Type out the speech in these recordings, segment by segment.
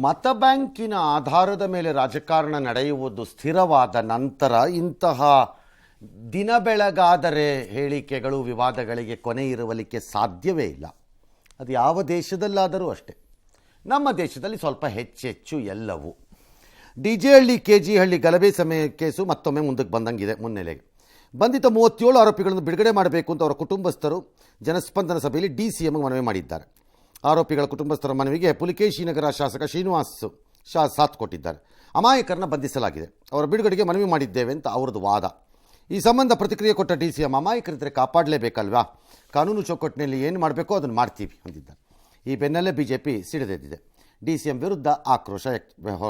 ಮತ ಬ್ಯಾಂಕಿನ ಆಧಾರದ ಮೇಲೆ ರಾಜಕಾರಣ ನಡೆಯುವುದು ಸ್ಥಿರವಾದ ನಂತರ ಇಂತಹ ದಿನ ಬೆಳಗಾದರೆ ಹೇಳಿಕೆಗಳು ವಿವಾದಗಳಿಗೆ ಕೊನೆ ಇರುವಲಿಕ್ಕೆ ಸಾಧ್ಯವೇ ಇಲ್ಲ. ಅದು ಯಾವ ದೇಶದಲ್ಲಾದರೂ ಅಷ್ಟೇ. ನಮ್ಮ ದೇಶದಲ್ಲಿ ಸ್ವಲ್ಪ ಹೆಚ್ಚೆಚ್ಚು ಎಲ್ಲವೂ. DJ ಹಳ್ಳಿ KG ಹಳ್ಳಿ ಗಲಭೆ ಸಮಯ ಕೇಸು ಮತ್ತೊಮ್ಮೆ ಮುಂದಕ್ಕೆ ಬಂದಂಗಿದೆ. ಮುನ್ನೆಲೆಗೆ ಬಂಧಿತ 37 ಆರೋಪಿಗಳನ್ನು ಬಿಡುಗಡೆ ಮಾಡಬೇಕು ಅಂತ ಅವರ ಕುಟುಂಬಸ್ಥರು ಜನಸ್ಪಂದನ ಸಭೆಯಲ್ಲಿ DCM ಮನವಿ ಮಾಡಿದ್ದಾರೆ. ಆರೋಪಿಗಳ ಕುಟುಂಬಸ್ಥರ ಮನವಿಗೆ ಪುಲಿಕೇಶಿ ನಗರ ಶಾಸಕ ಶ್ರೀನಿವಾಸ್ ಸಾಥ್ ಕೊಟ್ಟಿದ್ದಾರೆ. ಅಮಾಯಕರನ್ನ ಬಂಧಿಸಲಾಗಿದೆ, ಅವರ ಬಿಡುಗಡೆಗೆ ಮನವಿ ಮಾಡಿದ್ದೇವೆ ಅಂತ ಅವರದ್ದು ವಾದ. ಈ ಸಂಬಂಧ ಪ್ರತಿಕ್ರಿಯೆ ಕೊಟ್ಟ DCM ಅಮಾಯಕರಿದ್ದರೆ ಕಾಪಾಡಲೇಬೇಕಲ್ವಾ, ಕಾನೂನು ಚೌಕಟ್ಟಿನಲ್ಲಿ ಏನು ಮಾಡಬೇಕೋ ಅದನ್ನು ಮಾಡ್ತೀವಿ ಅಂದಿದ್ದಾರೆ. ಈ ಬೆನ್ನಲ್ಲೇ BJP ಸಿಡಿದೆದ್ದಿದೆ. DCM ವಿರುದ್ಧ ಆಕ್ರೋಶ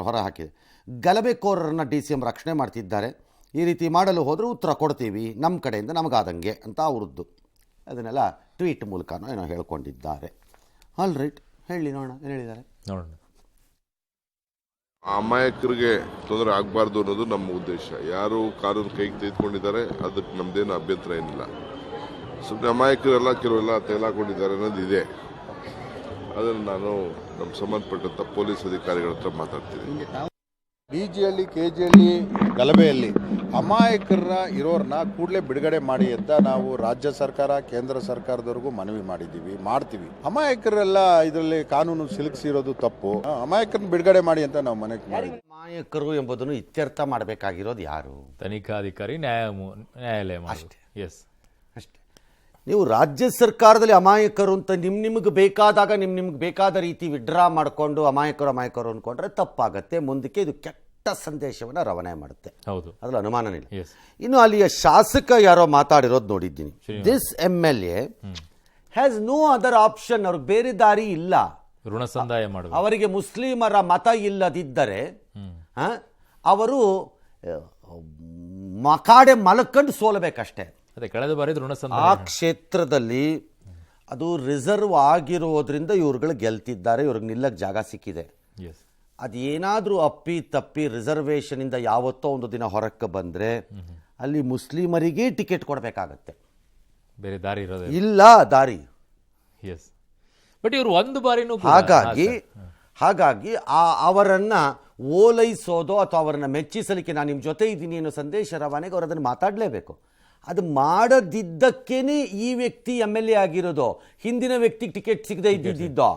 ಹೊರಹಾಕಿದೆ. ಗಲಭೆಕೋರರನ್ನು DCM ರಕ್ಷಣೆ ಮಾಡ್ತಿದ್ದಾರೆ, ಈ ರೀತಿ ಮಾಡಲು ಹೋದರೂ ಉತ್ತರ ಕೊಡ್ತೀವಿ ನಮ್ಮ ಕಡೆಯಿಂದ ನಮಗಾದಂಗೆ ಅಂತ ಅವರದ್ದು ಅದನ್ನೆಲ್ಲ ಟ್ವೀಟ್ ಮೂಲಕನೋ ಏನೋ ಹೇಳ್ಕೊಂಡಿದ್ದಾರೆ. ಆಲ್ ರೈಟ್, ಹೇಳಿ ನೋಡೋಣ ಏನು ಹೇಳಿದ್ದಾರೆ ನೋಡೋಣ. ಅಮಾಯಕರಿಗೆ ತೊಂದರೆ ಆಗಬಾರ್ದು ಅನ್ನೋದು ನಮ್ಮ ಉದ್ದೇಶ. ಯಾರು ಕಾನೂನು ಕೈಗೆ ತೆಗೆದುಕೊಂಡಿದ್ದಾರೆ ಅದಕ್ಕೆ ನಮ್ದೇನು ಅಭ್ಯಂತರ ಏನಿಲ್ಲ. ಸುಮ್ಮನೆ ಅಮಾಯಕರೆಲ್ಲ ಕೆಲವೆಲ್ಲ ತೆಗೆದುಕೊಂಡಿದ್ದಾರೆ ಅನ್ನೋದು ಇದೆ. ಅದನ್ನು ನಾನು ನಮ್ಮ ಸಂಬಂಧಪಟ್ಟಂಥ ಪೊಲೀಸ್ ಅಧಿಕಾರಿಗಳ ಹತ್ರ ಮಾತಾಡ್ತೀನಿ. DG ಹಳ್ಳಿ KG ಹಳ್ಳಿ ಗಲಭೆಯಲ್ಲಿ ಅಮಾಯಕರ ಇರೋರನ್ನ ಕೂಡಲೇ ಬಿಡುಗಡೆ ಮಾಡಿ ಅಂತ ನಾವು ರಾಜ್ಯ ಸರ್ಕಾರ ಕೇಂದ್ರ ಸರ್ಕಾರದವರೆಗೂ ಮನವಿ ಮಾಡ್ತೀವಿ. ಅಮಾಯಕರೆಲ್ಲ ಇದರಲ್ಲಿ ಕಾನೂನು ಸಿಲುಕಿಸಿರೋದು ತಪ್ಪು. ಅಮಾಯಕರನ್ನ ಬಿಡುಗಡೆ ಮಾಡಿ ಅಂತ ನಾವು ಮನವಿ ಮಾಡಿದ್ವಿ. ಅಮಾಯಕರು ಎಂಬುದನ್ನು ಇತ್ಯರ್ಥ ಮಾಡಬೇಕಾಗಿರೋದು ಯಾರು? ತನಿಖಾಧಿಕಾರಿ, ನ್ಯಾಯಾಲಯ ಅಷ್ಟೇ. ಎಸ್, ಅಷ್ಟೇ. ನೀವು ರಾಜ್ಯ ಸರ್ಕಾರದಲ್ಲಿ ಅಮಾಯಕರು ಅಂತ ನಿಮ್ಗೆ ಬೇಕಾದಾಗ ನಿಮ್ಗೆ ಬೇಕಾದ ರೀತಿ ವಿಡ್ರಾ ಮಾಡಿಕೊಂಡು ಅಮಾಯಕರು ಅಂದ್ಕೊಂಡ್ರೆ ತಪ್ಪಾಗತ್ತೆ. ಮುಂದಕ್ಕೆ ಇದು ಕೆಟ್ಟ ಸಂದೇಶವನ್ನು ರವಾನೆ ಮಾಡುತ್ತೆ. ಹೌದು, ಅದ್ರಲ್ಲಿ ಅನುಮಾನನಿಲ್ಲ. ಇನ್ನು ಅಲ್ಲಿಯ ಶಾಸಕ ಯಾರೋ ಮಾತಾಡಿರೋದು ನೋಡಿದ್ದೀನಿ. This MLA has no other option. ಅವ್ರಿಗೆ ಬೇರೆ ದಾರಿ ಇಲ್ಲ. ಋಣ ಸಂದಾಯ ಮಾಡಬೇಕು. ಅವರಿಗೆ ಮುಸ್ಲಿಮರ ಮತ ಇಲ್ಲದಿದ್ದರೆ ಅವರು ಮಕಾಡೆ ಮಲ್ಕೊಂಡು ಸೋಲಬೇಕಷ್ಟೇ. ಕಳೆದ ಬಾರಿ ಆ ಕ್ಷೇತ್ರದಲ್ಲಿ ಅದು ರಿಸರ್ವ್ ಆಗಿರೋದ್ರಿಂದ ಇವ್ರುಗಳು ಗೆಲ್ತಿದ್ದಾರೆ, ಇವ್ರಿಗೆ ನಿಲ್ಲಕ್ಕೆ ಜಾಗ ಸಿಕ್ಕಿದೆ. ಅದೇನಾದರೂ ಅಪ್ಪಿ ತಪ್ಪಿ ರಿಸರ್ವೇಷನ್ ಇಂದ ಯಾವತ್ತೋ ಒಂದು ದಿನ ಹೊರಕ್ಕೆ ಬಂದರೆ ಅಲ್ಲಿ ಮುಸ್ಲಿಮರಿಗೆ ಟಿಕೆಟ್ ಕೊಡಬೇಕಾಗತ್ತೆ. ಬೇರೆ ದಾರಿ ಇಲ್ಲ ದಾರಿ. ಬಟ್ ಇವರು ಒಂದು ಬಾರಿನೂ ಹಾಗಾಗಿ ಅವರನ್ನ ಓಲೈಸೋದೋ ಅಥವಾ ಅವರನ್ನ ಮೆಚ್ಚಿಸಲಿಕ್ಕೆ ನಾನು ನಿಮ್ಮ ಜೊತೆ ಇದ್ದೀನಿ ಅನ್ನೋ ಸಂದೇಶ ರವಾನೆಗೆ ಅವರು ಅದನ್ನು ಮಾತಾಡಲೇಬೇಕು. ಅದು ಮಾಡದಿದ್ದಕ್ಕೇನೆ ಈ ವ್ಯಕ್ತಿ MLA ಆಗಿರೋದು. ಹಿಂದಿನ ವ್ಯಕ್ತಿಗೆ ಟಿಕೆಟ್ ಸಿಗದೆ ಇದ್ದಿದ್ದೋ.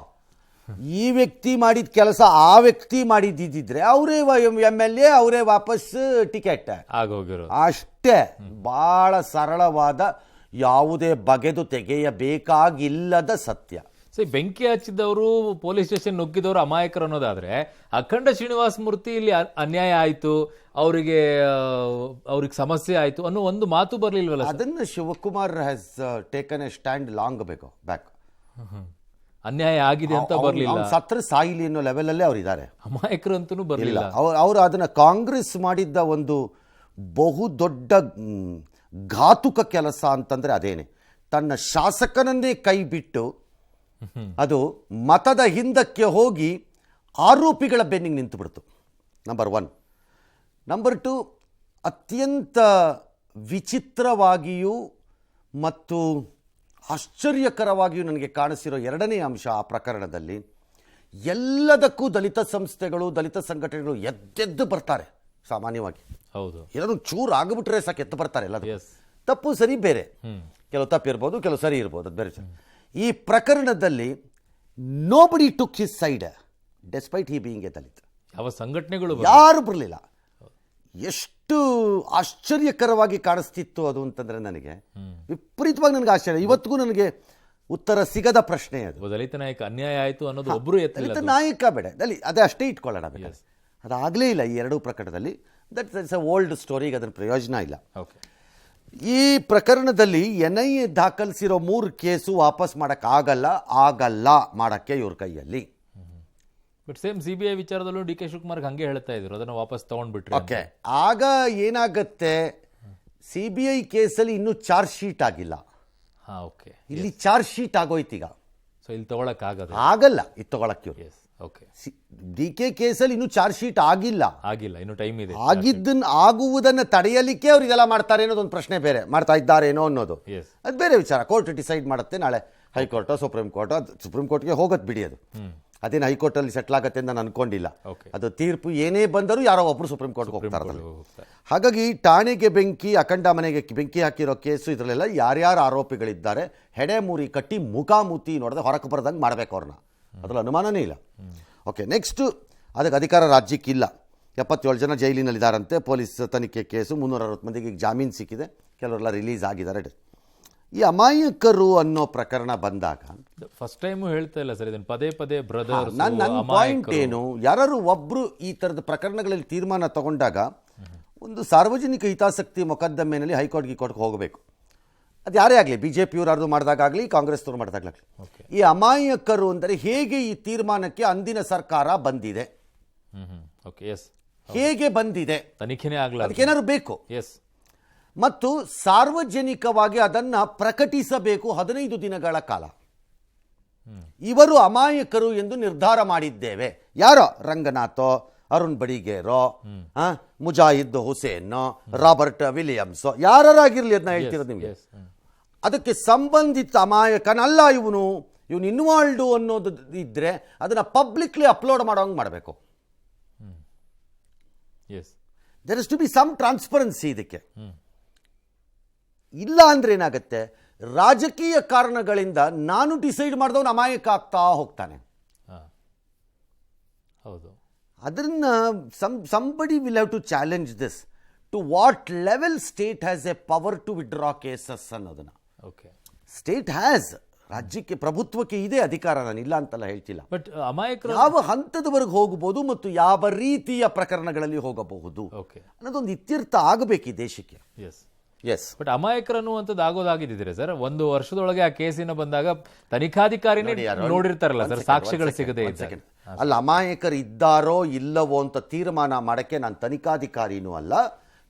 ಈ ವ್ಯಕ್ತಿ ಮಾಡಿದ ಕೆಲಸ ಆ ವ್ಯಕ್ತಿ ಮಾಡಿದ್ದಿದ್ರೆ ಅವರೇ MLA, ಅವರೇ ವಾಪಸ್ ಟಿಕೆಟ್ ಆಗೋಗಿರೋ ಅಷ್ಟೇ. ಬಹಳ ಸರಳವಾದ, ಯಾವುದೇ ಬಗೆದು ತೆಗೆಯಬೇಕಾಗಿಲ್ಲದ ಸತ್ಯ. ಬೆಂಕಿ ಹಚ್ಚಿದವರು, ಪೊಲೀಸ್ ಸ್ಟೇಷನ್ ನುಗ್ಗಿದವರು ಅಮಾಯಕರು ಅನ್ನೋದಾದ್ರೆ, ಅಖಂಡ ಶ್ರೀನಿವಾಸ ಮೂರ್ತಿ ಇಲ್ಲಿ ಅನ್ಯಾಯ ಆಯ್ತು, ಅವ್ರಿಗೆ ಸಮಸ್ಯೆ ಆಯ್ತು ಅನ್ನೋ ಒಂದು ಮಾತು ಬರ್ಲಿಲ್ವಲ್ಲ? ಅದನ್ನ Shivakumar has taken A stand long back. ಅನ್ಯಾಯ ಆಗಿದೆ ಅಂತ ಬರ್ಲಿಲ್ಲ. ಸತ್ರ ಸಾಯಿಲಿ ಅನ್ನೋ ಲೆವೆಲ್ ಅಲ್ಲೇ ಅವ್ರು ಇದ್ದಾರೆ. ಅಮಾಯಕರು ಅಂತೂ ಬರ್ಲಿಲ್ಲ. ಅವರು ಅದನ್ನ ಕಾಂಗ್ರೆಸ್ ಮಾಡಿದ್ದ ಒಂದು ಬಹುದೊಡ್ಡ ಘಾತುಕ ಕೆಲಸ ಅಂತಂದ್ರೆ ಅದೇನೆ. ತನ್ನ ಶಾಸಕನನ್ನೇ ಕೈ ಬಿಟ್ಟು ಅದು ಮತದ ಹಿಂದಕ್ಕೆ ಹೋಗಿ ಆರೋಪಿಗಳ ಬೆನ್ನಿಗೆ ನಿಂತು ಬಿಡ್ತು. ನಂಬರ್ 1. ನಂಬರ್ 2, ಅತ್ಯಂತ ವಿಚಿತ್ರವಾಗಿಯೂ ಮತ್ತು ಆಶ್ಚರ್ಯಕರವಾಗಿಯೂ ನನಗೆ ಕಾಣಿಸಿರೋ ಎರಡನೇ ಅಂಶ ಆ ಪ್ರಕರಣದಲ್ಲಿ, ಎಲ್ಲದಕ್ಕೂ ದಲಿತ ಸಂಸ್ಥೆಗಳು, ದಲಿತ ಸಂಘಟನೆಗಳು ಎದ್ದೆದ್ದು ಬರ್ತಾರೆ. ಸಾಮಾನ್ಯವಾಗಿ ಹೌದು, ಏನಾದ್ರು ಚೂರು ಆಗಿಬಿಟ್ರೆ ಸಾಕು ಎದ್ದು ಬರ್ತಾರೆ. ಎಲ್ಲ ತಪ್ಪು ಸರಿ ಬೇರೆ, ಕೆಲವು ತಪ್ಪಿರ್ಬೋದು, ಕೆಲವು ಸರಿ ಇರ್ಬೋದು, ಅದು ಬೇರೆ. ಈ ಪ್ರಕರಣದಲ್ಲಿ nobody took his side despite he being a ದಲಿತ. ಯಾವ ಸಂಘಟನೆಗಳು ಯಾರು ಬರಲಿಲ್ಲ. ಎಷ್ಟು ಆಶ್ಚರ್ಯಕರವಾಗಿ ಕಾಣಿಸ್ತಿತ್ತು ಅದು ಅಂತಂದ್ರೆ ನನಗೆ ವಿಪರೀತವಾಗಿ ನನಗೆ ಆಶ್ಚರ್ಯ. ಇವತ್ತಿಗೂ ನನಗೆ ಉತ್ತರ ಸಿಗದ ಪ್ರಶ್ನೆ ಅದು. ದಲಿತ ನಾಯಕ ಅನ್ಯಾಯ ಆಯ್ತು ಅನ್ನೋದು ಒಬ್ಬರು ದಲಿತ ನಾಯಕ ಬೇಡ, ಅದೇ ಅಷ್ಟೇ ಇಟ್ಕೊಳ್ಳೋಣ. ಅದಾಗಲೇ ಇಲ್ಲ ಈ ಎರಡೂ ಪ್ರಕರಣದಲ್ಲಿ. ದಟ್ ಇಸ್ ಅ ಓಲ್ಡ್ ಸ್ಟೋರಿಗೆ ಅದರ ಪ್ರಯೋಜನ ಇಲ್ಲ. ಈ ಪ್ರಕರಣದಲ್ಲಿ NIA ದಾಖಲಿಸಿರೋ 3 ಕೇಸು ವಾಪಸ್ ಆಗಲ್ಲ ಮಾಡಕ್ಕೆ ಇವ್ರ ಕೈಯಲ್ಲಿ. ಬಟ್ ಸೇಮ್ CBI ವಿಚಾರದಲ್ಲೂ DK ಶಿವಕುಮಾರ್ ಹಂಗೆ ಹೇಳ್ತಾ ಇದ್ರು, ಅದನ್ನು ವಾಪಸ್ ತಗೊಂಡ್ಬಿಟ್ರೆ. ಓಕೆ, ಆಗ ಏನಾಗತ್ತೆ, CBI ಕೇಸಲ್ಲಿ ಇನ್ನೂ ಚಾರ್ಜ್ ಶೀಟ್ ಆಗಿಲ್ಲ. ಇಲ್ಲಿ ಚಾರ್ಜ್ ಶೀಟ್ ಆಗೋಯ್ತು ಈಗ. ಸೊ ಇಲ್ಲಿ ತಗೊಳಕ್ ಆಗಲ್ಲ, ಇದು ತಗೊಳಕ್ಕೆ. DK ಕೇಸಲ್ಲಿ ಇನ್ನೂ ಚಾರ್ಜ್ ಶೀಟ್ ಆಗಿಲ್ಲ, ಇನ್ನು ಟೈಮ್ ಇದೆ. ಆಗುವುದನ್ನು ತಡೆಯಲಿಕ್ಕೆ ಅವ್ರು ಇದೆಲ್ಲ ಮಾಡ್ತಾರೆ ಅನ್ನೋದು ಒಂದು ಪ್ರಶ್ನೆ ಬೇರೆ. ಮಾಡ್ತಾ ಇದ್ದಾರೇನೋ ಅನ್ನೋದು ಅದು ಬೇರೆ ವಿಚಾರ. ಕೋರ್ಟ್ ಡಿಸೈಡ್ ಮಾಡುತ್ತೆ. ನಾಳೆ ಹೈಕೋರ್ಟೋ ಸುಪ್ರೀಂ ಕೋರ್ಟ್ಗೆ ಹೋಗೋದು ಬಿಡಿ. ಅದು ಅದೇನು ಹೈಕೋರ್ಟಲ್ಲಿ ಸೆಟ್ಲ್ ಆಗುತ್ತೆ ಅಂತ ನಾನು ಅನ್ಕೊಂಡಿಲ್ಲ. Okay. ಅದು ತೀರ್ಪು ಏನೇ ಬಂದರೂ ಯಾರೋ ಒಬ್ಬರು ಸುಪ್ರೀಂ ಕೋರ್ಟ್ಗೆ ಹೋಗ್ತಾರಲ್ಲ. ಹೋಗ್ತಾರೆ. ಹಾಗಾಗಿ ಠಾಣೆಗೆ ಬೆಂಕಿ, ಅಖಂಡ ಮನೆಗೆ ಬೆಂಕಿ ಹಾಕಿರೋ ಕೇಸು, ಇದರಲ್ಲೆಲ್ಲ ಯಾರ್ಯಾರು ಆರೋಪಿಗಳಿದ್ದಾರೆ ಹೆಡೆ ಮೂರಿ ಕಟ್ಟಿ ಮುಖಾಮುಖಿ ನೋಡದೆ ಹೊರಕ್ಕೆ ಬರದಂಗೆ ಮಾಡಬೇಕು ಅವ್ರನ್ನ. ಅದ್ರಲ್ಲಿ ಅನುಮಾನನೇ ಇಲ್ಲ. ಓಕೆ, ನೆಕ್ಸ್ಟು ಅದಕ್ಕೆ ಅಧಿಕಾರ ರಾಜ್ಯಕ್ಕಿಲ್ಲ. 77 ಜನ ಜೈಲಿನಲ್ಲಿದ್ದಾರಂತೆ. ಪೊಲೀಸ್ ತನಿಖೆ ಕೇಸು 360 ಮಂದಿಗೆ ಈಗ ಜಾಮೀನು ಸಿಕ್ಕಿದೆ, ಕೆಲವರೆಲ್ಲ ರಿಲೀಸ್ ಆಗಿದ್ದಾರೆ. ಈ ಅಮಾಯಕರು ಅನ್ನೋ ಪ್ರಕರಣ ಬಂದಾಗ ಫಸ್ಟ್ ಟೈಮು ಹೇಳ್ತಾ ಇಲ್ಲ ಸರ್ ಇದನ್ನು ಪದೇ ಪದೇ ಬ್ರದರ್. ನನ್ನ ಪಾಯಿಂಟ್ ಏನು, ಯಾರು ಒಬ್ಬರು ಈ ಥರದ ಪ್ರಕರಣಗಳಲ್ಲಿ ತೀರ್ಮಾನ ತಗೊಂಡಾಗ ಒಂದು ಸಾರ್ವಜನಿಕ ಹಿತಾಸಕ್ತಿ ಮೊಕದ್ದಮೆಯಲ್ಲಿ ಹೈಕೋರ್ಟ್ಗೆ ಹೋಗಬೇಕು. ಅದು ಯಾರೇ ಆಗಲಿ, BJP-ಯವ್ರು ಮಾಡಿದಾಗಲಿ, ಕಾಂಗ್ರೆಸ್ನವ್ರು ಮಾಡಿದಾಗಲಿ. ಈ ಅಮಾಯಕರು ಅಂದರೆ ಹೇಗೆ ಈ ತೀರ್ಮಾನಕ್ಕೆ ಅಂದಿನ ಸರ್ಕಾರ ಬಂದಿದೆ, ಓಕೆ, ಎಸ್, ಹೇಗೆ ಬಂದಿದೆ, ತನಿಖೆನೇ ಆಗಲ್ಲ, ಅದಕ್ಕೇನಾದ್ರು ಬೇಕು. ಎಸ್, ಮತ್ತು ಸಾರ್ವಜನಿಕವಾಗಿ ಅದನ್ನು ಪ್ರಕಟಿಸಬೇಕು 15 ದಿನಗಳ ಕಾಲ. ಇವರು ಅಮಾಯಕರು ಎಂದು ನಿರ್ಧಾರ ಮಾಡಿದ್ದೇವೆ. ಯಾರೋ ರಂಗನಾಥೋ, ಅರುಣ್ ಬಡಿಗೇರೋ, ಮುಜಾಹಿದ್ ಹುಸೇನೋ, ರಾಬರ್ಟ್ ವಿಲಿಯಮ್ಸೋ, ಯಾರಾಗಿರ್ಲಿ ಅದನ್ನ ಹೇಳ್ತಿರೋದು ನಿಮಗೆ. ಅದಕ್ಕೆ ಸಂಬಂಧಿತ ಅಮಾಯಕನಲ್ಲ ಇವನು ಇನ್ವಾಲ್ವ್ಡು ಅನ್ನೋದು ಇದ್ರೆ ಅದನ್ನ ಪಬ್ಲಿಕ್ಲಿ ಅಪ್ಲೋಡ್ ಮಾಡೋಂಗೆ ಮಾಡಬೇಕು. There is to be some transparency ಇದಕ್ಕೆ. ಇಲ್ಲ ಅಂದ್ರೆ ಏನಾಗುತ್ತೆ, ರಾಜಕೀಯ ಕಾರಣಗಳಿಂದ ನಾನು ಡಿಸೈಡ್ ಮಾಡಿದವನು ಅಮಾಯಕ ಆಗ್ತಾ ಹೋಗ್ತಾನೆ. ಹೌದು, ಅದನ್ನ somebody will have to challenge this. To what level state has a power to withdraw cases ಅನ್ನೋದನ್ನ. ಓಕೆ, ಸ್ಟೇಟ್ ಹ್ಯಾಸ್, ರಾಜ್ಯಕ್ಕೆ ಪ್ರಭುತ್ವಕ್ಕೆ ಇದೆ ಅಧಿಕಾರ, ನಾನು ಇಲ್ಲ ಅಂತಲ್ಲ ಹೇಳ್ತಿಲ್ಲ. ಬಟ್ ಅಮಾಯಕರು ಯಾವ ಹಂತದವರೆಗೆ ಹೋಗಬಹುದು ಮತ್ತು ಯಾವ ರೀತಿಯ ಪ್ರಕರಣಗಳಲ್ಲಿ ಹೋಗಬಹುದು ಅನ್ನೋದೊಂದು ಇತ್ಯರ್ಥ ಆಗಬೇಕು ಈ ದೇಶಕ್ಕೆ. ಎಸ್, ಬಟ್ ಅಮಾಯಕರು ಅನ್ನುವಂಥದ್ದು ಆಗೋದಾಗಿದ್ದಿದ್ರೆ ಸರ್, 1 ವರ್ಷದೊಳಗೆ ಆ ಕೇಸಿನ ಬಂದಾಗ ತನಿಖಾಧಿಕಾರಿನೇ ನೋಡಿರ್ತಾರಲ್ಲ ಸರ್, ಸಾಕ್ಷ್ಯಗಳು ಸಿಗದೆ ಇದ್ದಾಗ. ಅಲ್ಲ, ಅಮಾಯಕರು ಇದ್ದಾರೋ ಇಲ್ಲವೋ ಅಂತ ತೀರ್ಮಾನ ಮಾಡಕ್ಕೆ ನಾನು ತನಿಖಾಧಿಕಾರಿನೂ ಅಲ್ಲ,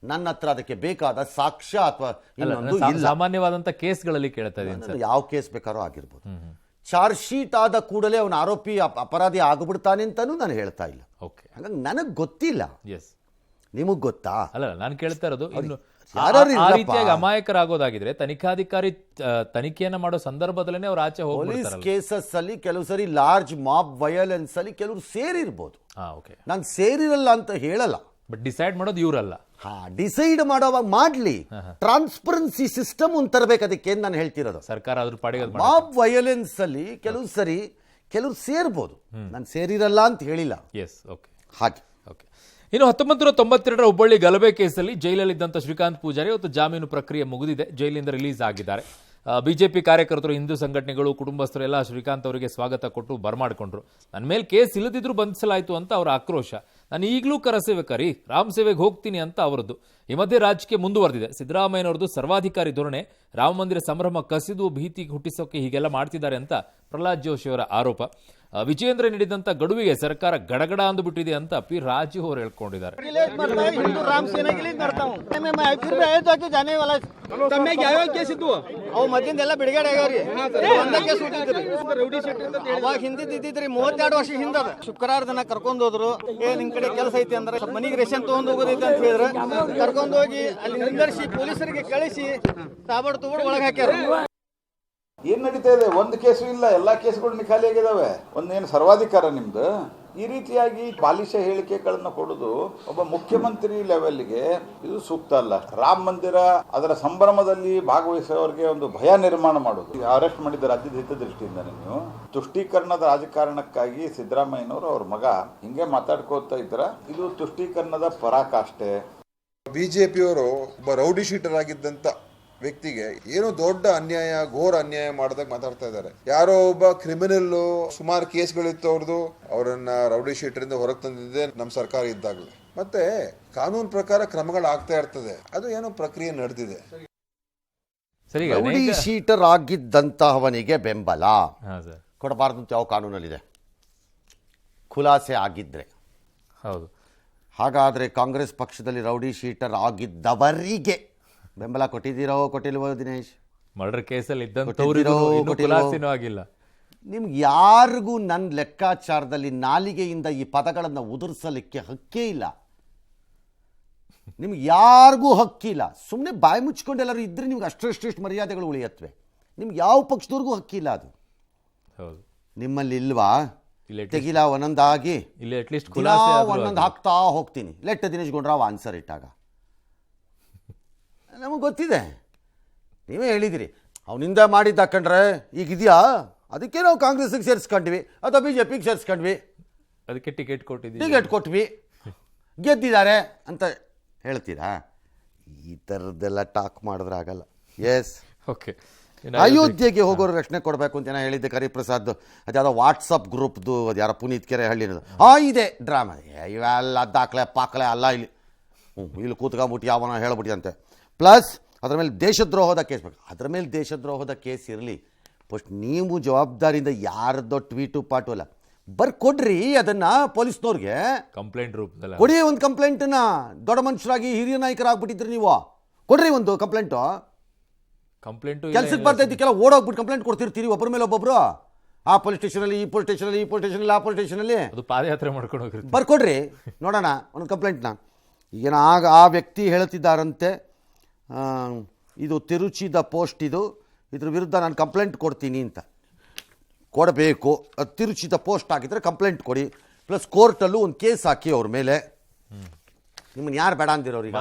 ನನ್ನ ಹತ್ರ ಅದಕ್ಕೆ ಬೇಕಾದ ಸಾಕ್ಷ್ಯ ಅಥವಾ ಇನ್ನೊಂದು ಇಲ್ಲ. ಸಾಮಾನ್ಯವಾದಂತ ಕೇಸ್ಗಳಲ್ಲಿ ಕೇಳ್ತಾ ಇದ್ದೀನಿ, ಯಾವ ಕೇಸ್ ಬೇಕಾದ್ರೂ ಆಗಿರ್ಬೋದು. ಚಾರ್ಜ್ ಶೀಟ್ ಆದ ಕೂಡಲೇ ಅವನ ಆರೋಪಿ ಅಪರಾಧಿ ಆಗ್ಬಿಡ್ತಾನೆ ಅಂತಾನೂ ನಾನು ಹೇಳ್ತಾ ಇಲ್ಲ. ಹಾಗಾಗಿ ನನಗೆ ಗೊತ್ತಿಲ್ಲ, ನಿಮಗ್ ಗೊತ್ತಾ? ಅಲ್ಲ, ನಾನು ಕೇಳ್ತಾ ಇರೋದು ಇನ್ನು ಯಾರು ಆ ರೀತಿಯಾಗಿ ಅಮಾಯಕರಾಗೋದಾಗಿದ್ರೆ ತನಿಖಾಧಿಕಾರಿ ತನಿಖೆಯನ್ನ ಮಾಡೋ ಸಂದರ್ಭದಲ್ಲೇ ಅವ್ರು ಆಚೆ ಪೊಲೀಸ್ ಕೇಸಸ್ ಅಲ್ಲಿ ಕೆಲವು ಸರಿ ಲಾರ್ಜ್ ಮಾಬ್ ವಯಲೆನ್ಸ್ ಅಲ್ಲಿ ಕೆಲವರು ಸೇರಿರ್ಬೋದು. ನಾನು ಸೇರಿರಲ್ಲ ಅಂತ ಹೇಳಲ್ಲ, ಬಟ್ ಡಿಸೈಡ್ ಮಾಡೋದು ಇವರಲ್ಲ. ಡಿಸೈಡ್ ಮಾಡೋವಾಗ ಮಾಡ್ಲಿ, ಟ್ರಾನ್ಸ್ಪರೆನ್ಸಿ ಸಿಸ್ಟಮ್ ಒಂದು ತರಬೇಕು ಅದಕ್ಕೆ ನಾನು ಹೇಳ್ತಿರೋದು. ಸರ್ಕಾರ ಅದ್ರ ಪಾಡಿಗೆ ಮಾಬ್ ವಯಲೆನ್ಸ್ ಅಲ್ಲಿ ಕೆಲವು ಸರಿ ಕೆಲವರು ಸೇರ್ಬೋದು, ನಾನು ಸೇರಿರಲ್ಲ ಅಂತ ಹೇಳಿಲ್ಲ. ಎಸ್, ಓಕೆ, ಹಾಗೆ. ಓಕೆ, ಇನ್ನು 1992 ಹುಬ್ಬಳ್ಳಿ ಗಲಭೆ ಕೇಸಲ್ಲಿ ಜೈಲಲ್ಲಿದ್ದಂಥ ಶ್ರೀಕಾಂತ್ ಪೂಜಾರಿ ಇವತ್ತು ಜಾಮೀನು ಪ್ರಕ್ರಿಯೆ ಮುಗಿದಿದೆ, ಜೈಲಿಂದ ರಿಲೀಸ್ ಆಗಿದ್ದಾರೆ. ಬಿಜೆಪಿ ಕಾರ್ಯಕರ್ತರು, ಹಿಂದೂ ಸಂಘಟನೆಗಳು, ಕುಟುಂಬಸ್ಥರು ಎಲ್ಲ ಶ್ರೀಕಾಂತ್ ಅವರಿಗೆ ಸ್ವಾಗತ ಕೊಟ್ಟು ಬರಮಾಡಿಕೊಂಡ್ರು. ನನ್ನ ಮೇಲೆ ಕೇಸ್ ಇಲ್ಲದಿದ್ರು ಬಂಧಿಸಲಾಯಿತು ಅಂತ ಅವರ ಆಕ್ರೋಶ. ನಾನು ಈಗಲೂ ಕರಸೇವಕರಿ ರಾಮ್ ಸೇವೆಗೆ ಹೋಗ್ತೀನಿ ಅಂತ ಅವರದ್ದು. ಈ ಮಧ್ಯೆ ರಾಜಕೀಯ ಮುಂದುವರೆದಿದೆ. ಸಿದ್ದರಾಮಯ್ಯನವರದ್ದು ಸರ್ವಾಧಿಕಾರಿ ಧೋರಣೆ, ರಾಮ ಮಂದಿರ ಸಂಭ್ರಮ ಕಸಿದು ಭೀತಿ ಹುಟ್ಟಿಸೋಕೆ ಹೀಗೆಲ್ಲ ಮಾಡ್ತಿದ್ದಾರೆ ಅಂತ ಪ್ರಹ್ಲಾದ್ ಜೋಶಿ ಅವರ ಆರೋಪ. ವಿಜಯೇಂದ್ರ ನೀಡಿದಂತ ಗಡುವಿಗೆ ಸರ್ಕಾರ ಗಡಗಡ ಅಂದುಬಿಟ್ಟಿದೆ ಅಂತ ಪಿ ರಾಜು ಅವರು ಹೇಳ್ಕೊಂಡಿದ್ದಾರೆ. ಮದ್ದಿಂದೆಲ್ಲ ಬಿಡುಗಡೆ ಆಗ್ಯಾವ್ರಿ. ಅವಾಗ ಹಿಂದಿದ್ದಿದ್ರಿ 32 ವರ್ಷ ಹಿಂದದ. ಶುಕ್ರವಾರ ದಿನ ಕರ್ಕೊಂಡ್ ಹೋದ್ರು. ನಿಮ್ ಕಡೆ ಕೆಲಸ ಐತಿ ಅಂದ್ರೆ ಮನಿಗೆ ರೇಷನ್ ತಗೊಂಡ್ ಹೋಗೋದೈತಿ ಅಂತ ಹೇಳಿದ್ರು. ಕರ್ಕೊಂಡ್ ಹೋಗಿ ಅಲ್ಲಿ ನಿಂದರ್ಸಿ ಪೊಲೀಸರಿಗೆ ಕಳಿಸಿ ತಾಬಡ್ ತೂಬಡ್ ಒಳಗೆ ಹಾಕ್ಯಾರ. ಏನ್ ನಡೀತಾ ಇದೆ? ಒಂದು ಕೇಸು ಇಲ್ಲ, ಎಲ್ಲಾ ಕೇಸುಗಳು ಖಾಲಿ ಆಗಿದಾವೆ. ಒಂದೇನು ಸರ್ವಾಧಿಕಾರ ನಿಮ್ದು? ಈ ರೀತಿಯಾಗಿ ಬಾಲಿಶ ಹೇಳಿಕೆಗಳನ್ನ ಕೊಡೋದು ಒಬ್ಬ ಮುಖ್ಯಮಂತ್ರಿ ಲೆವೆಲ್ಗೆ ಇದು ಸೂಕ್ತ ಅಲ್ಲ. ರಾಮ ಮಂದಿರ ಅದರ ಸಂಭ್ರಮದಲ್ಲಿ ಭಾಗವಹಿಸೋರಿಗೆ ಒಂದು ಭಯ ನಿರ್ಮಾಣ ಮಾಡೋದು. ಅರೆಸ್ಟ್ ಮಾಡಿದ ರಾಜ್ಯದ ಹಿತದೃಷ್ಟಿಯಿಂದ ನೀವು ತುಷ್ಟೀಕರಣದ ರಾಜಕಾರಣಕ್ಕಾಗಿ ಸಿದ್ದರಾಮಯ್ಯನವರು ಅವ್ರ ಮಗ ಹಿಂಗೆ ಮಾತಾಡ್ಕೋತಾ ಇದ್ರ, ಇದು ತುಷ್ಟೀಕರಣದ ಪರಾಕಾಷ್ಠೆ. ಬಿಜೆಪಿಯವರು ಒಬ್ಬ ರೌಡಿ ಶೀಟರ್ ಆಗಿದ್ದಂತ ವ್ಯಕ್ತಿಗೆ ಏನೋ ದೊಡ್ಡ ಅನ್ಯಾಯ, ಘೋರ ಅನ್ಯಾಯ ಮಾಡಿದಾಗ ಮಾತಾಡ್ತಾ ಇದ್ದಾರೆ. ಯಾರೋ ಒಬ್ಬ ಕ್ರಿಮಿನಲ್, ಸುಮಾರು ಕೇಸ್ಗಳಿತ್ತು ಅವ್ರದ್ದು, ಅವರನ್ನ ರೌಡಿ ಶೀಟರಿಂದ ಹೊರಗೆ ತಂದಿದ್ದೆ ನಮ್ಮ ಸರ್ಕಾರ ಇದ್ದಾಗಲೇ. ಮತ್ತೆ ಕಾನೂನು ಪ್ರಕಾರ ಕ್ರಮಗಳಾಗ್ತಾ ಇರ್ತದೆ, ಅದು ಏನೋ ಪ್ರಕ್ರಿಯೆ ನಡೆದಿದೆ. ರೌಡಿ ಶೀಟರ್ ಆಗಿದ್ದಂತಹವನಿಗೆ ಬೆಂಬಲ ಕೊಡಬಾರ್ದು ಅಂತ ಯಾವ ಕಾನೂನಲ್ಲಿದೆ? ಖುಲಾಸೆ ಆಗಿದ್ರೆ ಹೌದು. ಹಾಗಾದ್ರೆ ಕಾಂಗ್ರೆಸ್ ಪಕ್ಷದಲ್ಲಿ ರೌಡಿ ಶೀಟರ್ ಆಗಿದ್ದವರಿಗೆ ಬೆಂಬಲ ಕೊಟ್ಟಿದ್ದೀರೋ ಕೊಟ್ಟಿಲ್ವೋ ದಿನೇಶ್? ಮರ್ಡರ್ ಕೇಸಲ್ಲಿ ಇದ್ದಂಥವ್ರಿಗೂ ಆಗಿಲ್ಲ. ನಿಮ್ಗೆ ಯಾರಿಗೂ ನನ್ನ ಲೆಕ್ಕಾಚಾರದಲ್ಲಿ ನಾಲಿಗೆಯಿಂದ ಈ ಪದಗಳನ್ನು ಉದುರಿಸಲಿಕ್ಕೆ ಹಕ್ಕೇ ಇಲ್ಲ. ನಿಮ್ಗೆ ಯಾರಿಗೂ ಹಕ್ಕಿಲ್ಲ. ಸುಮ್ಮನೆ ಬಾಯಿ ಮುಚ್ಕೊಂಡು ಎಲ್ಲರೂ ಇದ್ರೆ ನಿಮ್ಗೆ ಅಷ್ಟೆಷ್ಟು ಮರ್ಯಾದೆಗಳು ಉಳಿಯತ್ವೆ. ನಿಮ್ಗೆ ಯಾವ ಪಕ್ಷದವ್ರಿಗೂ ಹಕ್ಕಿಲ್ಲ. ಅದು ಹೌದು. ನಿಮ್ಮಲ್ಲಿ ಇಲ್ವಾ? ಇಲ್ಲಿ ತೆಗಿಲ ಒಂದೊಂದಾಗಿ ಇಲ್ಲಿ ಅಟ್ಲೀಸ್ಟ್ ದಿನ ಖುಲಾಸೆ ಒಂದೊಂದು ಹಾಕ್ತಾ ಹೋಗ್ತೀನಿ. ಲೆಟ್ ದಿನೇಶ್ ಗುಂಡೂರಾವ್ ಆನ್ಸರ್ ಇಟ್ಟಾಗ ನಮಗೆ ಗೊತ್ತಿದೆ, ನೀವೇ ಹೇಳಿದಿರಿ ಅವನಿಂದ ಮಾಡಿದ್ದು ಹಾಕೊಂಡ್ರೆ ಈಗ ಇದೆಯಾ, ಅದಕ್ಕೆ ನಾವು ಕಾಂಗ್ರೆಸ್ಗೆ ಸೇರಿಸ್ಕೊಂಡ್ವಿ ಅಥವಾ BJPಗೆ ಸೇರಿಸ್ಕೊಂಡ್ವಿ, ಅದಕ್ಕೆ ಟಿಕೆಟ್ ಕೊಟ್ಟಿದ್ದೀವಿ, ಟಿಕೆಟ್ ಕೊಟ್ವಿ, ಗೆದ್ದಿದ್ದಾರೆ ಅಂತ ಹೇಳ್ತೀರಾ? ಈ ಥರದ್ದೆಲ್ಲ ಟಾಕ್ ಮಾಡಿದ್ರೆ ಆಗಲ್ಲ. Yes, okay. ಅಯೋಧ್ಯೆಗೆ ಹೋಗೋರು ರಕ್ಷಣೆ ಕೊಡಬೇಕು ಅಂತ ಏನೋ ಹೇಳಿದ್ದೆ ಕರಿಪ್ರಸಾದ್. ಅದ್ಯಾವುದೋ ವಾಟ್ಸಪ್ ಗ್ರೂಪ್ದು ಅದು ಯಾರೋ ಪುನೀತ್ ಕೆರೆ ಹಳ್ಳಿನದು ಇದೆ ಡ್ರಾಮಾ. ಇವೆಲ್ಲ ದಾಖಲೆ ಪಾಕ್ಲೆ ಅಲ್ಲ ಇಲ್ಲಿ. ಇಲ್ಲಿ ಕೂತ್ಕೊಂಬಿಟ್ಟು ಯಾವನೋ ಹೇಳ್ಬಿಟ್ಟಿದಂತೆ. ಪ್ಲಸ್ ಅದ್ರ ಮೇಲೆ ದೇಶದ್ರೋಹದ ಕೇಸ್ ಬೇಕು. ಅದ್ರ ಮೇಲೆ ದೇಶದ್ರೋಹದ ಕೇಸ್ ಇರಲಿ, ಫಸ್ಟ್ ನೀವು ಜವಾಬ್ದಾರಿಯಿಂದ ಯಾರದ್ದೋ ಟ್ವೀಟು ಪಾಟು ಅಲ್ಲ ಬರ್ಕೊಡ್ರಿ ಅದನ್ನು ಪೊಲೀಸ್ನವ್ರಿಗೆ ಕಂಪ್ಲೇಂಟ್ ರೂಪದಲ್ಲಿ ಕೊಡಿ. ಒಂದು ಕಂಪ್ಲೇಂಟನ್ನ ದೊಡ್ಡ ಮನುಷ್ಯರಾಗಿ ಹಿರಿಯ ನಾಯಕರಾಗ್ಬಿಟ್ಟಿದ್ರಿ ನೀವು, ಕೊಡ್ರಿ ಒಂದು ಕಂಪ್ಲೇಂಟು. ಕಂಪ್ಲೇಂಟು ಕೆಲ್ಸಕ್ಕೆ ಬರ್ತಾಯಿದ್ದಕ್ಕೆಲ್ಲ ಓಡೋಗ್ಬಿಟ್ಟು ಕಂಪ್ಲೇಂಟ್ ಕೊಡ್ತಿರ್ತೀರಿ ಒಬ್ಬರ ಮೇಲೆ ಒಬ್ಬೊಬ್ರು. ಆ ಪೊಲೀಸ್ ಸ್ಟೇಷನಲ್ಲಿ, ಈ ಪೊಲೀಸ್ ಸ್ಟೇಷನಲ್ಲಿ, ಈ ಪೊಲೀಸ್ ಸ್ಟೇಷನಲ್ಲಿ, ಆ ಪೊಲೀಸ್ ಸ್ಟೇಷನಲ್ಲಿ ಅದು ಪಾದಯಾತ್ರೆ ಮಾಡ್ಕೊಂಡು ಹೋಗಿರ್ತೀವಿ. ಬರ್ಕೊಡ್ರಿ ನೋಡೋಣ ಒಂದು ಕಂಪ್ಲೇಂಟ್ನ. ಈಗೇನ ಆಗ ಆ ವ್ಯಕ್ತಿ ಹೇಳ್ತಿದ್ದಾರಂತೆ, ಇದು ತಿರುಚಿದ ಪೋಸ್ಟ್, ಇದ್ರ ವಿರುದ್ಧ ನಾನು ಕಂಪ್ಲೇಂಟ್ ಕೊಡ್ತೀನಿ ಅಂತ. ಕೊಡಬೇಕು, ಅದು ತಿರುಚಿದ ಪೋಸ್ಟ್ ಹಾಕಿದರೆ ಕಂಪ್ಲೇಂಟ್ ಕೊಡಿ, ಪ್ಲಸ್ ಕೋರ್ಟಲ್ಲೂ ಒಂದು ಕೇಸ್ ಹಾಕಿ ಅವ್ರ ಮೇಲೆ. ನಿಮ್ಮನ್ನು ಯಾರು ಬೇಡ ಅಂದಿರೋರು?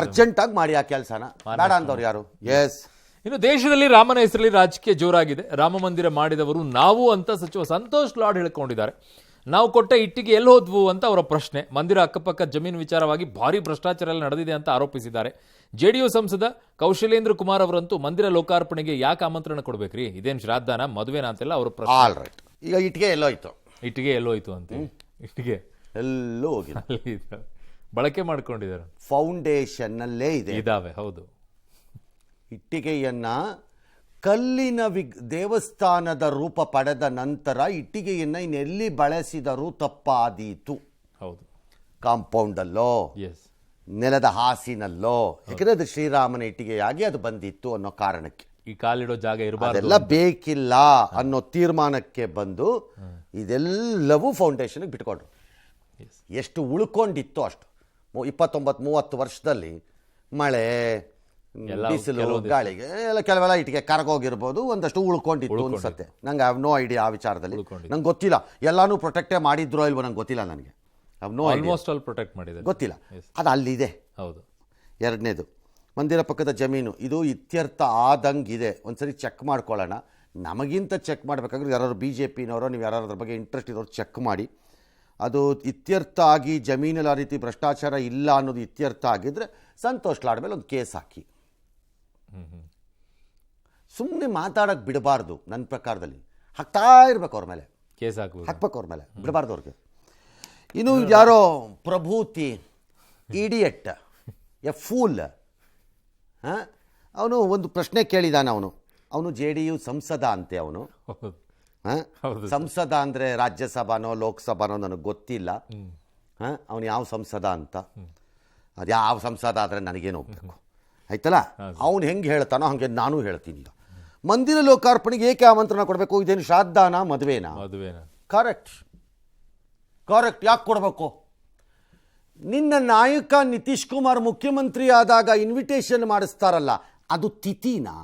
ಅರ್ಜೆಂಟಾಗಿ ಮಾಡಿ ಆ ಕೆಲಸನ, ಬೇಡ ಅಂದವ್ರು ಯಾರು? ಎಸ್. ಇನ್ನು ದೇಶದಲ್ಲಿ ರಾಮನ ಹೆಸರಲ್ಲಿ ರಾಜಕೀಯ ಜೋರಾಗಿದೆ. ರಾಮ ಮಂದಿರ ಮಾಡಿದವರು ನಾವು ಅಂತ ಸಚಿವ ಸಂತೋಷ್ ಲಾಡ್ ಹೇಳ್ಕೊಂಡಿದ್ದಾರೆ. ನಾವು ಕೊಟ್ಟ ಇಟ್ಟಿಗೆ ಎಲ್ಲಿ ಹೋದ್ವು ಅಂತ ಅವರ ಪ್ರಶ್ನೆ. ಮಂದಿರ ಅಕ್ಕಪಕ್ಕ ಜಮೀನು ವಿಚಾರವಾಗಿ ಭಾರಿ ಭ್ರಷ್ಟಾಚಾರ ಎಲ್ಲ ನಡೆದಿದೆ ಅಂತ ಆರೋಪಿಸಿದ್ದಾರೆ. ಜೆಡಿಯು ಸಂಸದ ಕೌಶಲೇಂದ್ರ ಕುಮಾರ್ ಅವರಂತೂ ಮಂದಿರ ಲೋಕಾರ್ಪಣೆಗೆ ಯಾಕೆ ಆಮಂತ್ರಣ ಕೊಡ್ಬೇಕ್ರಿ, ಇದೇನು ಶ್ರಾದ್ದಾನ ಮದುವೆನಾ ಅಂತೆಲ್ಲ ಅವರ ಪ್ರಶ್ನೆ. All right. ಈಗ ಇಟ್ಟಿಗೆ ಎಲ್ಲೋಯ್ತು? ಇಟ್ಟಿಗೆ ಎಲ್ಲೋಯ್ತು ಅಂತ. ಇಟ್ಟಿಗೆ ಎಲ್ಲೂ ಹೋಗಿಲ್ಲ, ಬಳಕೆ ಮಾಡ್ಕೊಂಡಿದ್ದಾರೆ. ಫೌಂಡೇಶನ್ನಲ್ಲೇ ಇದೆ, ಇದಾವೆ. ಹೌದು. ಇಟ್ಟಿಗೆಯನ್ನ ಕಲ್ಲಿನ ದೇವಸ್ಥಾನದ ರೂಪ ಪಡೆದ ನಂತರ ಇಟ್ಟಿಗೆಯನ್ನು ಇನ್ನೆಲ್ಲಿ ಬಳಸಿದರೂ ತಪ್ಪಾದೀತು. ಹೌದು. ಕಾಂಪೌಂಡಲ್ಲೋ, ಎಸ್, ನೆಲದ ಹಾಸಿನಲ್ಲೋ, ಯಾಕಂದ್ರೆ ಅದು ಶ್ರೀರಾಮನ ಇಟ್ಟಿಗೆಯಾಗಿ ಅದು ಬಂದಿತ್ತು ಅನ್ನೋ ಕಾರಣಕ್ಕೆ. ಈ ಕಾಲಿಡೋ ಜಾಗ ಇರಬಾರ್ದು, ಅದೆಲ್ಲ ಬೇಕಿಲ್ಲ ಅನ್ನೋ ತೀರ್ಮಾನಕ್ಕೆ ಬಂದು ಇದೆಲ್ಲವೂ ಫೌಂಡೇಶನ್ಗೆ ಬಿಟ್ಕೊಂಡ್ರು. ಎಷ್ಟು ಉಳ್ಕೊಂಡಿತ್ತು ಅಷ್ಟು 29-30 ವರ್ಷದಲ್ಲಿ ಮಳೆ, ಬಿಸಿಲು, ಗಾಳಿಗೆ ಎಲ್ಲ ಕೆಲವೆಲ್ಲ ಇಟ್ಟಿಗೆ ಕರಗೋಗಿರ್ಬೋದು, ಒಂದಷ್ಟು ಉಳ್ಕೊಂಡಿತ್ತು ಅನ್ಸುತ್ತೆ. ನಂಗೆ ಹ್ಯಾವ್ ನೋ ಐಡಿಯಾ ಆ ವಿಚಾರದಲ್ಲಿ, ನಂಗೆ ಗೊತ್ತಿಲ್ಲ. ಎಲ್ಲಾನು ಪ್ರೊಟೆಕ್ಟೇ ಮಾಡಿದ್ರೋ ಇಲ್ವೋ ನಂಗೆ ಗೊತ್ತಿಲ್ಲ. ನನಗೆ have no idea, almost all protect ಮಾಡಿದ್ದಾರೆ, ಗೊತ್ತಿಲ್ಲ. ಅದು ಅಲ್ಲಿದೆ. ಹೌದು. ಎರಡನೇದು, ಮಂದಿರ ಪಕ್ಕದ ಜಮೀನು, ಇದು ಇತ್ಯರ್ಥ ಆದಂಗಿದೆ. ಒಂದ್ಸರಿ ಚೆಕ್ ಮಾಡ್ಕೊಳ್ಳೋಣ. ನಮಗಿಂತ ಚೆಕ್ ಮಾಡಬೇಕಾದ್ರೆ ಯಾರು BJPನವರೋ, ನೀವು ಯಾರು ಅದ್ರ ಬಗ್ಗೆ ಇಂಟ್ರೆಸ್ಟ್ ಇರೋರು ಚೆಕ್ ಮಾಡಿ. ಅದು ಇತ್ಯರ್ಥ ಆಗಿ ಜಮೀನಲ್ಲಿ ಆ ರೀತಿ ಭ್ರಷ್ಟಾಚಾರ ಇಲ್ಲ ಅನ್ನೋದು ಇತ್ಯರ್ಥ ಆಗಿದ್ರೆ ಸಂತೋಷ್ ಲಾಡ್ ಮೇಲೆ ಒಂದು ಕೇಸ್ ಹಾಕಿ. ಸುಮ್ಮನೆ ಮಾತಾಡೋಕ್ಕೆ ಬಿಡಬಾರ್ದು. ನನ್ನ ಪ್ರಕಾರದಲ್ಲಿ ಹಾಕ್ತಾ ಇರ್ಬೇಕು ಅವ್ರ ಮೇಲೆ, ಕೇಸ್ ಹಾಕ್ಬೇಕು ಅವ್ರ ಮೇಲೆ, ಬಿಡಬಾರ್ದು ಅವ್ರಿಗೆ. ಇನ್ನು ಯಾರೋ ಪ್ರಭೂತಿ ಇಡಿಯಟ್, ಎ ಫೂಲ್, ಅವನು ಒಂದು ಪ್ರಶ್ನೆ ಕೇಳಿದಾನ. ಅವನು JDU ಸಂಸದ ಅಂತೆ. ಅವನು ಸಂಸದ ಅಂದರೆ ರಾಜ್ಯಸಭಾನೋ ಲೋಕಸಭಾನೋ ನನಗೆ ಗೊತ್ತಿಲ್ಲ. ಅವನು ಯಾವ ಸಂಸದ ಅಂತ, ಅದು ಯಾವ ಸಂಸದ ಆದರೆ ನನಗೇನು ಹೋಗ್ಬೇಕು, ಆಯ್ತಲ್ಲ. ಅವನು ಹೆಂಗೆ ಹೇಳ್ತಾನೋ ಹಾಗೆ ನಾನು ಹೇಳ್ತೀನಿ. ಈಗ ಮಂದಿರ ಲೋಕಾರ್ಪಣೆಗೆ ಏಕೆ ಆಮಂತ್ರಣ ಕೊಡಬೇಕು? ಇದೇನು ಶ್ರಾದ್ದಾನ, ಮದುವೆನಾ? ಕರೆಕ್ಟ್. ಯಾಕೆ ಕೊಡಬೇಕು? ನಿನ್ನ ನಾಯಕ ನಿತೀಶ್ ಕುಮಾರ್ ಮುಖ್ಯಮಂತ್ರಿ ಆದಾಗ ಇನ್ವಿಟೇಷನ್ ಮಾಡಿಸ್ತಾರಲ್ಲ, ಅದು ತಿಥಿನಾ?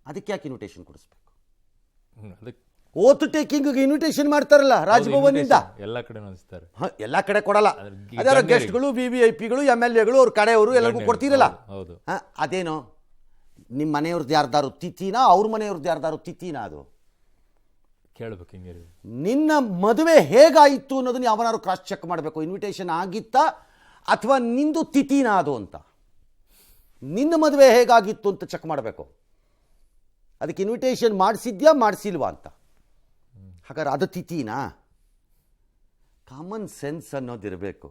ಅದಕ್ಕೆ ಯಾಕೆ ಇನ್ವಿಟೇಷನ್ ಕೊಡಿಸ್ಬೇಕು? ಓತ್ ಟೇಕಿಂಗ್ಗೆ ಇನ್ವಿಟೇಷನ್ ಮಾಡ್ತಾರಲ್ಲ ರಾಜಭವನಿಂದ, ಎಲ್ಲ ಕಡೆ ಕೊಡಲ್ಲ. ಅದರ ಗೆಸ್ಟ್ಗಳು, VVIPಗಳು, MLAಗಳು, ಅವ್ರ ಕಡೆಯವರು ಎಲ್ಲರಿಗೂ ಕೊಡ್ತೀರಲ್ಲ. ಅದೇನು ನಿಮ್ಮ ಮನೆಯವ್ರದ್ದು ಯಾರ್ದಾರು ತಿಥಿನಾ, ಅವ್ರ ಮನೆಯವ್ರದ್ದು ಯಾರ್ದಾರು ತಿಥಿನಾ? ಅದು ಕೇಳಬೇಕು. ನಿನ್ನ ಮದುವೆ ಹೇಗಾಯಿತು ಅನ್ನೋದನ್ನ ಯಾವನಾರು ಕ್ರಾಸ್ ಚೆಕ್ ಮಾಡಬೇಕು. ಇನ್ವಿಟೇಷನ್ ಆಗಿತ್ತಾ ಅಥವಾ ನಿಂದು ತಿಥಿನಾ ಅದು ಅಂತ. ನಿನ್ನ ಮದುವೆ ಹೇಗಾಗಿತ್ತು ಅಂತ ಚೆಕ್ ಮಾಡಬೇಕು. ಅದಕ್ಕೆ ಇನ್ವಿಟೇಷನ್ ಮಾಡಿಸಿದ್ಯಾ ಮಾಡಿಸಿಲ್ವಾ ಅಂತ. ಹಾಗಾದ್ರೆ ಅದು ತಿಥಿನಾ? Common sense ಅನ್ನೋದಿರಬೇಕು.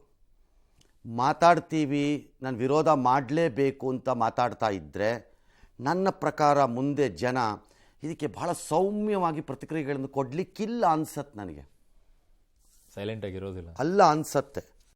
ಮಾತಾಡ್ತೀವಿ, ನಾನು ವಿರೋಧ ಮಾಡಲೇಬೇಕು ಅಂತ ಮಾತಾಡ್ತಾ ಇದ್ದರೆ ನನ್ನ ಪ್ರಕಾರ ಮುಂದೆ ಜನ ಇದಕ್ಕೆ ಬಹಳ ಸೌಮ್ಯವಾಗಿ ಪ್ರತಿಕ್ರಿಯೆಗಳನ್ನು ಕೊಡಲಿಕ್ಕಿಲ್ಲ ಅನ್ಸತ್ತೆ. ನನಗೆ ಸೈಲೆಂಟ್ ಆಗಿರೋದಿಲ್ಲ ಅಲ್ಲ ಅನ್ಸತ್ತೆ.